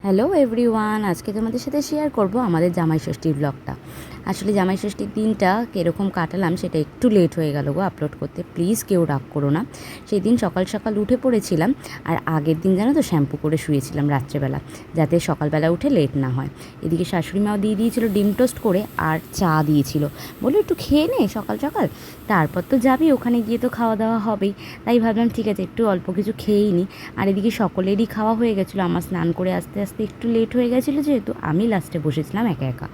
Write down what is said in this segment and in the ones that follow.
Hello everyone, আজকে তোমাদের সাথে শেয়ার করব আমাদের জামাই ষষ্ঠীর ব্লগটা। আসলে জামাই ষষ্ঠীর দিনটা কীরকম কাটালাম সেটা একটু লেট হয়ে গেল গো আপলোড করতে, প্লিজ কেউ রাগ করো না। সেই দিন সকাল সকাল উঠে পড়েছিলাম, আর আগের দিন জানো তো শ্যাম্পু করে শুয়েছিলাম রাত্রেবেলা, যাতে সকালবেলা উঠে লেট না হয়। এদিকে শাশুড়ি মাও দিয়ে দিয়েছিল ডিম টোস্ট করে, আর চা দিয়েছিল, বলে একটু খেয়ে নে সকাল সকাল, তারপর তো যাবি ওখানে গিয়ে তো খাওয়া দাওয়া হবেই। তাই ভাবলাম ঠিক আছে একটু অল্প কিছু খেয়েই নিই। আর এদিকে সকলেরই খাওয়া হয়ে গেছিলো, আমার স্নান করে আস্তে আস্তে একটু লেট হয়ে গেছিলো, যেহেতু আমি লাস্টে বসেছিলাম একা একা।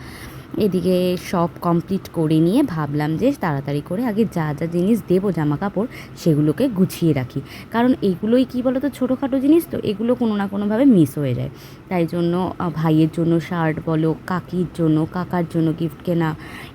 এদিকে সব কমপ্লিট করে নিয়ে ভাবলাম যে তাড়াতাড়ি করে আগে যা যা জিনিস দেবো জামা কাপড় সেগুলোকে গুছিয়ে রাখি, কারণ এইগুলোই কী বলো তো ছোটোখাটো জিনিস, তো এগুলো কোনো না কোনোভাবে মিস হয়ে যায়। তাই জন্য ভাইয়ের জন্য শার্ট বলো, কাকির জন্য, কাকার জন্য গিফট কেনা,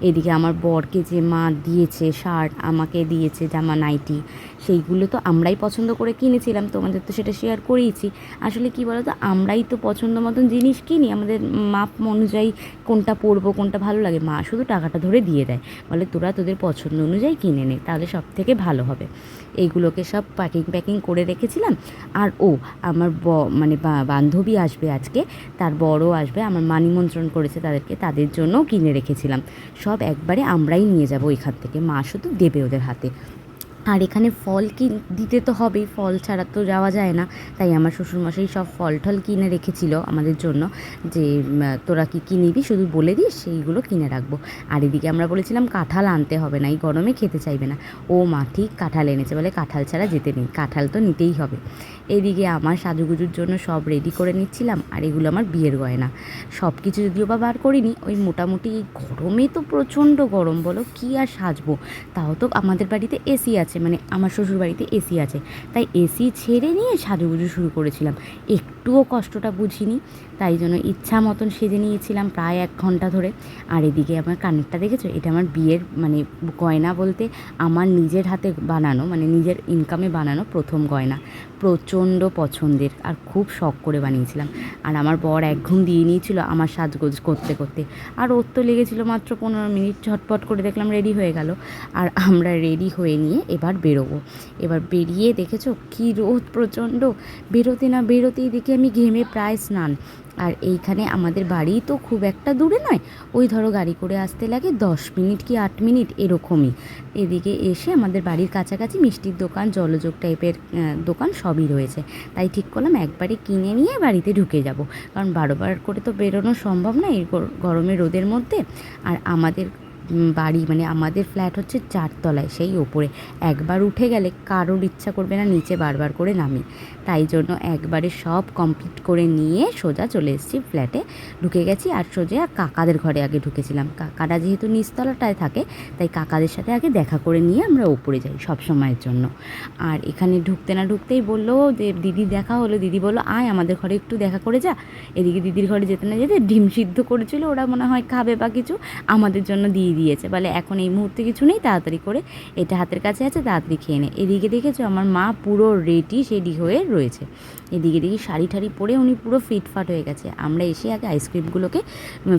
এদিকে আমার বরকে যে মা দিয়েছে শার্ট, আমাকে দিয়েছে জামা নাইটি, সেইগুলো তো আমরাই পছন্দ করে কিনেছিলাম, তোমাদের তো সেটা শেয়ার করেইছি। আসলে কী বলো তো, আমরাই তো পছন্দ মতন জিনিস কিনি, আমাদের মাপ অনুযায়ী কোনটা পরবো কোনটা ভালো লাগে, মা শুধু টাকাটা ধরে দিয়ে দেয়, বলে তোরা তোদের পছন্দ অনুযায়ী কিনে নে, তাহলে সব থেকে ভালো হবে। এইগুলোকে সব প্যাকিং করে রেখেছিলাম। আর আমার মানে বান্ধবী আসবে আজকে, তার বড়ও আসবে, আমার মা নিমন্ত্রণ করেছে তাদেরকে, তাদের জন্যও কিনে রেখেছিলাম। সব একবারে আমরাই নিয়ে যাব এখান থেকে, মা শুধু দেবে ওদের হাতে। আর এখানে ফল দিতে তো হবেই, ফল ছাড়া তো যাওয়া যায় না। তাই আমার শ্বশুরমশাই সব ফল টল কিনে রেখেছিল আমাদের জন্য, যে তোরা কী নিবি শুধু বলে দিস, সেইগুলো কিনে রাখবো। আর এদিকে আমরা বলেছিলাম কাঁঠাল আনতে হবে না, এই গরমে খেতে চাইবে না। ও মা ঠিক কাঁঠাল এনেছে, বলে কাঁঠাল ছাড়া যেতে নেই, কাঁঠাল তো নিতেই হবে। এদিকে আমার সাজুগুজুর জন্য সব রেডি করে নিচ্ছিলাম, আর এগুলো আমার বিয়ের গয়না। সব কিছু যদিও বা বার করিনি, ওই মোটামুটি গরমে তো প্রচণ্ড গরম, বলো কী আর সাজবো। তাও তো আমাদের বাড়িতে এসি আছে, মানে আমার শ্বশুর বাড়িতে এসি আছে, তাই এসি ছেড়ে নিয়ে সাজুগুজু শুরু করেছিলাম, একটুও কষ্টটা বুঝিনি। তাই জন্য ইচ্ছা মতন সেজে নিয়েছিলাম প্রায় 1 ঘন্টা ধরে। আর এদিকে আমার কানেরটা দেখেছো, এটা আমার বিয়ের মানে গয়না বলতে আমার নিজের হাতে বানানো, মানে নিজের ইনকামে বানানো প্রথম গয়না, প্রচণ্ড পছন্দের, আর খুব শখ করে বানিয়েছিলাম। আর আমার বর 1 ঘুম দিয়ে নিয়েছিল আমার সাজগোজ করতে করতে, আর ওর তো লেগেছিল মাত্র 15 মিনিট, ঝটপট করে দেখলাম রেডি হয়ে গেল। আর আমরা রেডি হয়ে নিয়ে এবার বেরোবো। এবার বেরিয়ে দেখেছো কী রোদ প্রচণ্ড, বেরোতে না বেরোতেই দেখি আমি ঘেমে প্রায় স্নান। আর এইখানে আমাদের বাড়ি তো খুব একটা দূরে নয়, ওই ধরো গাড়ি করে আসতে লাগে 10 মিনিট কি 8 মিনিট এরকমই। এদিকে এসে আমাদের বাড়ির কাছাকাছি মিষ্টির দোকান, জলযোগ টাইপের দোকান সবই রয়েছে, তাই ঠিক করলাম একবারে কিনে নিয়ে বাড়িতে ঢুকে যাব, কারণ বারবার করে তো বেরোনো সম্ভব না এই গরমে রোদের মধ্যে। আর আমাদের বাড়ি মানে আমাদের ফ্ল্যাট হচ্ছে 4 তলায়, সেই ওপরে একবার উঠে গেলে কারোর ইচ্ছা করবে না নিচে বারবার করে নামি। তাই জন্য একবারে সব কমপ্লিট করে নিয়ে সোজা চলে এসেছি ফ্ল্যাটে, ঢুকে গেছি। আর সোজা কাকাদের ঘরে আগে ঢুকেছিলাম, কাকারা যেহেতু নিচতলাটায় থাকে, তাই কাকাদের সাথে আগে দেখা করে নিয়ে আমরা উপরে যাই সব সময়ের জন্য। আর এখানে ঢুকতে না ঢুকতেই বললো যে দিদি দেখা হলো, দিদি বললো আয় আমাদের ঘরে একটু দেখা করে যা। এদিকে দিদির ঘরে যেতে না যেতে ডিম সিদ্ধ করেছিল, ওরা মনে হয় খাবে বা কিছু, আমাদের জন্য দিয়েছে, বলে এখন এই মুহূর্তে কিছু নেই, তাড়াতাড়ি করে এটা হাতের কাছে আছে, তাড়াতাড়ি খেয়ে নে। এদিকে দেখেছো আমার মা পুরো রেডি হয়ে রয়েছে, এদিকে দেখি শাড়ি ঠাড়ি পরে উনি পুরো ফিটফাট হয়ে গেছে। আমরা এসে আগে আইসক্রিমগুলোকে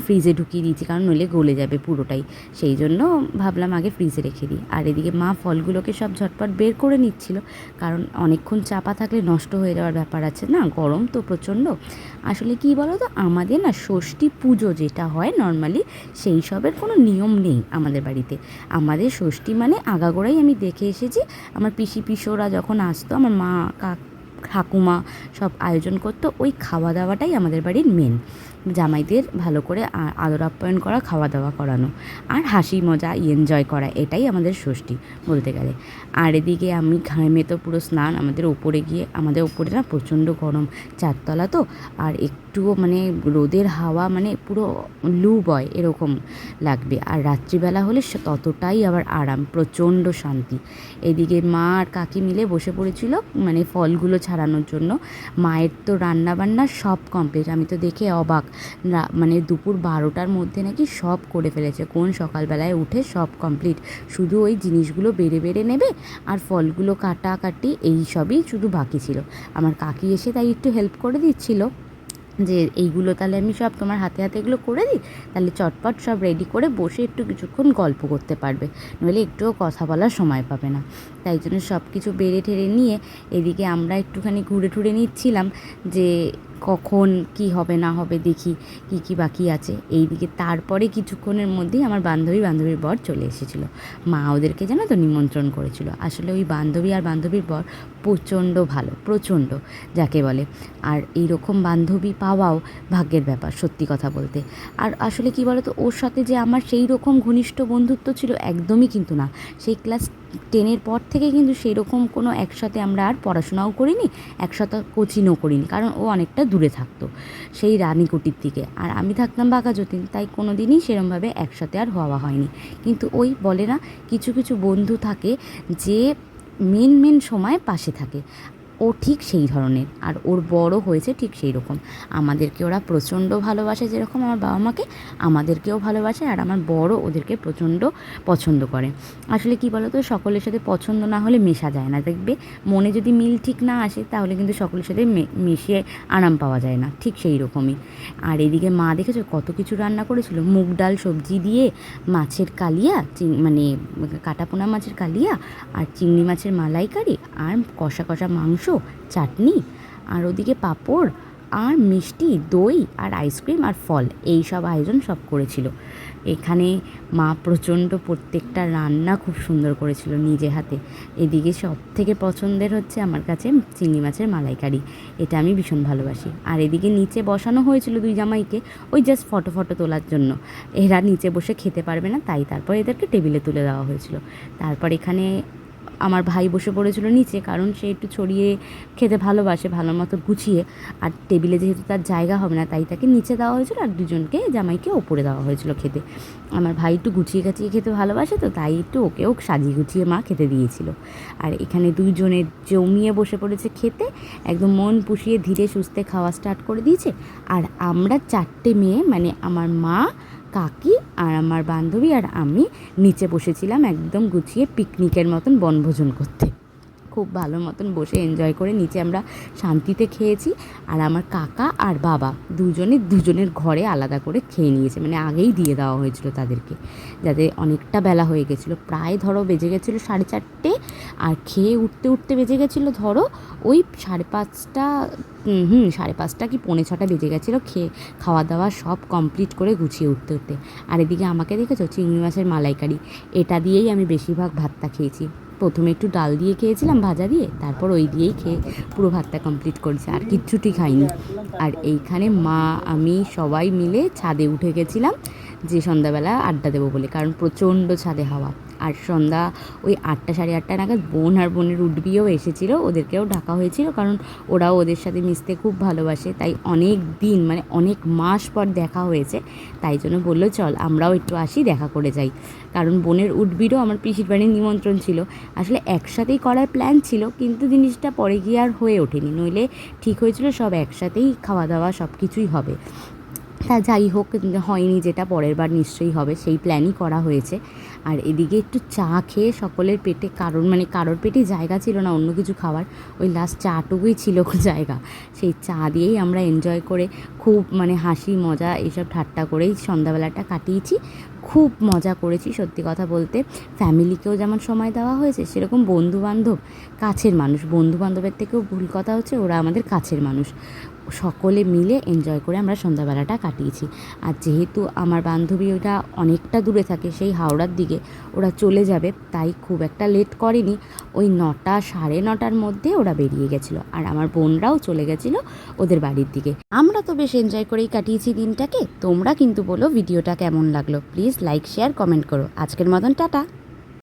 ফ্রিজে ঢুকিয়ে দিয়েছি, কারণ নইলে গলে যাবে পুরোটাই, সেই জন্য ভাবলাম আগে ফ্রিজে রেখে দিই। আর এদিকে মা ফলগুলোকে সব ঝটপট বের করে নিচ্ছিল, কারণ অনেকক্ষণ চাপা থাকলে নষ্ট হয়ে যাওয়ার ব্যাপার আছে না, গরম তো প্রচণ্ড। আসলে কি বলো তো, আমাদের না ষষ্ঠী পুজো যেটা হয় নর্মালি, সেই সবের কোনো নিয়ম নেই আমাদের বাড়িতে। আমাদের ষষ্ঠী মানে আগাগোড়াই আমি দেখে এসেছি, আমার পিসোরা যখন আসতো, আমার মা ঠাকুমা সব আয়োজন করতো, ওই খাওয়া দাওয়াটাই আমাদের বাড়ির মেন। জামাইদের ভালো করে আদর আপ্যায়ন করা, খাওয়া দাওয়া করানো, আর হাসি মজা এনজয় করা, এটাই আমাদের ষষ্ঠী বলতে গেলে। আর এদিকে আমি ঘামে তো পুরো স্নান, আমাদের ওপরে না প্রচণ্ড গরম, 4 তলা তো, আর একটুও মানে রোদের হাওয়া মানে পুরো লু বয় এরকম লাগবে। আর রাত্রিবেলা হলে ততটাই আবার আরাম, প্রচণ্ড শান্তি। এদিকে মা আর কাকি মিলে বসে পড়েছিল মানে ফলগুলো ছাড়ানোর জন্য। মায়ের তো রান্নাবান্না সব কমপ্লিট, আমি তো দেখে অবাক, মানে দুপুর 12টার মধ্যে নাকি সব করে ফেলেছে, কোন সকালবেলায় উঠে সব কমপ্লিট, শুধু ওই জিনিসগুলো বেড়ে নেবে আর ফলগুলো কাটাকাটি এই সবই শুধু বাকি ছিল। আমার কাকি এসে তাই একটু হেল্প করে দিচ্ছিল, যে এইগুলো তাহলে আমি সব তোমার হাতে হাতে এগুলো করে দিই, তাহলে চটপট সব রেডি করে বসে একটু কিছুক্ষণ গল্প করতে পারবে, নইলে একটুও কথা বলার সময় পাবে না। তাই জন্য সব কিছু বেড়ে ঠেড়ে নিয়ে এদিকে আমরা একটুখানি ঘুরে নিচ্ছিলাম, যে কখন কি হবে না হবে দেখি কি কি বাকি আছে। এইদিকে তারপরে কিছুক্ষণের মধ্যেই আমার বান্ধবীর বর চলে এসেছিলো। মা ওদেরকে জানো তো নিমন্ত্রণ করেছিল। আসলে ওই বান্ধবী আর বান্ধবীর বর প্রচণ্ড ভালো, প্রচণ্ড যাকে বলে। আর এইরকম বান্ধবী পাওয়াও ভাগ্যের ব্যাপার সত্যি কথা বলতে। আর আসলে কি বলো তো, ওর সাথে যে আমার সেই রকম ঘনিষ্ঠ বন্ধুত্ব ছিল একদমই কিন্তু না। সেই ক্লাস 10-এর পর থেকে কিন্তু সেই রকম কোনো একসাথে আমরা আর পড়াশোনাও করিনি, একসাথে কোচিংও করিনি, কারণ ও অনেকটা দূরে থাকতো সেই রানীকুটির দিকে, আর আমি থাকতাম বাঘাযতীন, তাই কোনো দিনই সেরমভাবে একসাথে আর হওয়া হয়নি। কিন্তু ওই বলে না, কিছু কিছু বন্ধু থাকে যে মেন সময় পাশে থাকে, ও ঠিক সেই ধরনের। আর ওর বড় হয়েছে ঠিক সেই রকম। আমাদেরকে ওরা প্রচণ্ড ভালোবাসে, যেরকম আমার বাবা মাকে আমাদেরকেও ভালোবাসে, আর আমার বড় ওদেরকে প্রচণ্ড পছন্দ করে। আসলে কি বলো তো, সকলের সাথে পছন্দ না হলে মেশা যায় না। দেখবে মনে যদি মিল ঠিক না আসে তাহলে কিন্তু সকলের সাথে মিশিয়ে আরাম পাওয়া যায় না, ঠিক সেই রকমই। আর এদিকে মা দেখেছো কত কিছু রান্না করেছিল, মুগ ডাল সবজি দিয়ে, মাছের কালিয়া, মানে কাটাপোনা মাছের কালিয়া, আর চিংড়ি মাছের মালাইকারি, আর কষা কষা মাংস, চাটনি, আর ওদিকে পাঁপড় আর মিষ্টি, দই আর আইসক্রিম আর ফল, এই সব আয়োজন সব করেছিল। এখানে মা প্রচণ্ড প্রত্যেকটা রান্না খুব সুন্দর করেছিল নিজে হাতে। এদিকে সব থেকে পছন্দের হচ্ছে আমার কাছে চিংড়ি মাছের মালাইকারি, এটা আমি ভীষণ ভালোবাসি। আর এদিকে নিচে বসানো হয়েছিল দুই জামাইকে, ওই জাস্ট ফটো তোলার জন্য। এরা নিচে বসে খেতে পারবে না, তাই তারপর এদেরকে টেবিলে তুলে দেওয়া হয়েছিল। তারপর এখানে আমার ভাই বসে পড়েছিল নিচে, কারণ সে একটু ছড়িয়ে খেতে ভালোবাসে, ভালো মতো গুছিয়ে। আর টেবিলে যেহেতু তার জায়গা হবে না, তাই তাকে নিচে দেওয়া হয়েছিল, আর দুজনকে জামাইকে ওপরে দেওয়া হয়েছিল খেতে। আমার ভাই একটু গুছিয়ে গাছিয়ে খেতে ভালোবাসে, তো তাই একটু ওকেও সাজিয়ে গুছিয়ে মা খেতে দিয়েছিল। আর এখানে দুইজনে জমিয়ে বসে পড়েছে খেতে, একদম মন পুষিয়ে ধীরে সুস্থে খাওয়া স্টার্ট করে দিয়েছে। আর আমরা 4টে মেয়ে, মানে আমার মা, কাকি আর আমার বান্ধবী আর আমি নিচে বসেছিলাম একদম গুছিয়ে পিকনিকের মতন বনভোজন করতে। খুব ভালো মতন বসে এনজয় করে নিচে আমরা শান্তিতে খেয়েছি। আর আমার কাকা আর বাবা দুজনের ঘরে আলাদা করে খেয়ে নিয়েছে, মানে আগেই দিয়ে দেওয়া হয়েছিল তাদেরকে, যাতে অনেকটা বেলা হয়ে গেছিলো। প্রায় ধরো বেজে গেছিলো 4:30, আর খেয়ে উঠতে বেজে গেছিলো ধরো ওই 5:30, 5:30 কি 5:45 বেজে গেছিলো খাওয়া দাওয়া সব কমপ্লিট করে গুছিয়ে উঠতে। আর এদিকে আমাকে দেখেছো চিংড়ি মাছের মালাইকারি, এটা দিয়েই আমি বেশিরভাগ ভাতটা খেয়েছি। প্রথমে একটু ডাল দিয়ে খেয়েছিলাম ভাজা দিয়ে, তারপর ওই দিয়েই খেয়ে পুরো ভাতটা কমপ্লিট করেছি, আর কিচ্ছুটি খাইনি। আর এইখানে মা আমি সবাই মিলে ছাদে উঠে গেছিলাম যে সন্ধ্যাবেলা আড্ডা দেবো বলে, কারণ প্রচণ্ড ছাদে হাওয়া। আর সন্ধ্যা ওই 8টা 8:30 নাগাদ বোন আর বোনের উঠবিও এসেছিলো, ওদেরকেও ডাকা হয়েছিল, কারণ ওরাও ওদের সাথে মিশতে খুব ভালোবাসে। তাই অনেক দিন, মানে অনেক মাস পর দেখা হয়েছে, তাই জন্য বললো চল আমরাও একটু আসি, দেখা করে যাই। কারণ বোনের উঠবিরও আমার পিসির বাড়ির নিমন্ত্রণ ছিল। আসলে একসাথেই করার প্ল্যান ছিল, কিন্তু জিনিসটা পরে গিয়ে আর হয়ে ওঠেনি, নইলে ঠিক হয়েছিল সব একসাথেই খাওয়া দাওয়া সব কিছুই হবে। তা যাই হোক, হয়নি, যেটা পরের বার নিশ্চয়ই হবে, সেই প্ল্যানই করা হয়েছে। আর এদিকে একটু চা খেয়ে সকলের পেটে, কারোর পেটে জায়গা ছিল না অন্য কিছু খাওয়ার, ওই লাস্ট চাটুকুই ছিল জায়গা। সেই চা দিয়েই আমরা এনজয় করে খুব হাসি মজা এইসব ঠাট্টা করেই সন্ধ্যাবেলাটা কাটিয়েছি। খুব মজা করেছি সত্যি কথা বলতে। ফ্যামিলিকেও যেমন সময় দেওয়া হয়েছে, সেরকম বন্ধুবান্ধব, কাছের মানুষ, বন্ধুবান্ধবের থেকেও ভুল কথা হচ্ছে ওরা আমাদের কাছের মানুষ, সকলে মিলে এনজয় করে আমরা সন্ধ্যাবেলাটা কাটিয়েছি। আর যেহেতু আমার বান্ধবী ওটা অনেকটা দূরে থাকে, সেই হাওড়ার দিকে ওরা চলে যাবে, তাই খুব একটা লেট করেনি, ওই 9টা 9:30 মধ্যে ওরা বেরিয়ে গেছিলো। আর আমার বোনরাও চলে গেছিলো ওদের বাড়ির দিকে। আমরা তো বেশ এনজয় করেই কাটিয়েছি দিনটাকে। তোমরা কিন্তু বলো ভিডিওটা কেমন লাগলো, প্লিজ লাইক শেয়ার কমেন্ট করো। আজকের মতন টাটা।